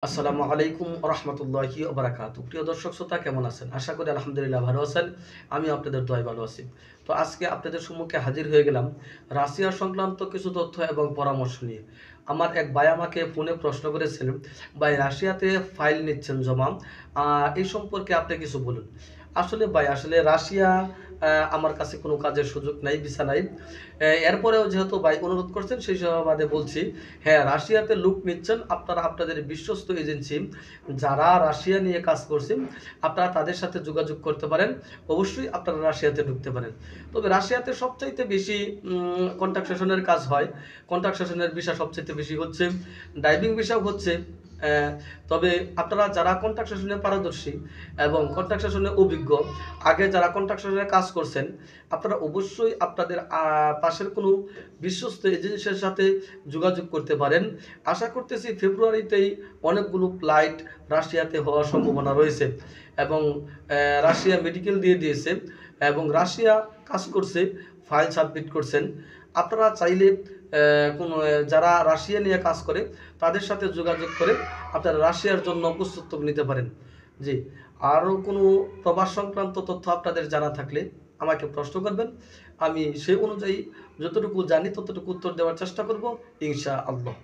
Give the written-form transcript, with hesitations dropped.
আসসালামু আলাইকুম রহমতুল্লাহি ওয়া বারাকাতুহু। প্রিয় দর্শক শ্রোতা, কেমন আছেন? আশা করি আলহামদুলিল্লাহ ভালো আছেন। আমি আপনাদের দোয়ায় ভালো আছি। তো আজকে আপনাদের সম্মুখে হাজির হয়ে গেলাম রাশিয়া সংক্রান্ত কিছু তথ্য এবং পরামর্শ নিয়ে। আমার এক ভাই আমাকে ফোনে প্রশ্ন করেছিলেন, ভাই রাশিয়াতে ফাইল নিচ্ছেন জমা, এই সম্পর্কে আপনি কিছু বলুন। আসলে ভাই, রাশিয়া আমার কাছে কোনো কাজের সুযোগ নাই, ভিসা নাই। এরপরেও যেহেতু ভাই অনুরোধ করছেন, সেই সুবাদে বলছি, হ্যাঁ, রাশিয়াতে লোক নিচ্ছেন। আপনারা আপনাদের বিশ্বস্ত এজেন্সি যারা রাশিয়া নিয়ে কাজ করছেন, আপনারা তাদের সাথে যোগাযোগ করতে পারেন। অবশ্যই আপনারা রাশিয়াতে ঢুকতে পারেন। তবে রাশিয়াতে সবচাইতে বেশি কন্ট্রাকশনের কাজ হয়। কন্ট্রাকশনের ভিসা সবচাইতে বেশি হচ্ছে, ড্রাইভিং ভিসাও হচ্ছে। আহ, তবে আপনারা যারা কন্ট্রাকশনে পারদর্শী এবং কন্ট্রাকশনে অভিজ্ঞ, আগে যারা কন্ট্রাকশনে কাজ করছেন, আপনারা অবশ্যই আপনাদের পাশের কোনো বিশ্বস্ত এজেন্সির সাথে যোগাযোগ করতে পারেন। আশা করতেছি ফেব্রুয়ারিতেই অনেকগুলো ফ্লাইট রাশিয়াতে হওয়ার সম্ভাবনা রয়েছে এবং রাশিয়া মেডিকেল দিয়ে দিয়েছে এবং রাশিয়া কাজ করছে, ফাইল সাবমিট করছেন। আপনারা চাইলে কোনো যারা রাশিয়া নিয়ে কাজ করে তাদের সাথে যোগাযোগ করে আপনারা রাশিয়ার জন্য প্রস্তুত নিতে পারেন। জি, আরও কোনো প্রবাস সংক্রান্ত তথ্য আপনাদের জানা থাকলে আমাকে প্রশ্ন করবেন। আমি সেই অনুযায়ী যতটুকু জানি ততটুকু উত্তর দেওয়ার চেষ্টা করব, ইনশাআল্লাহ।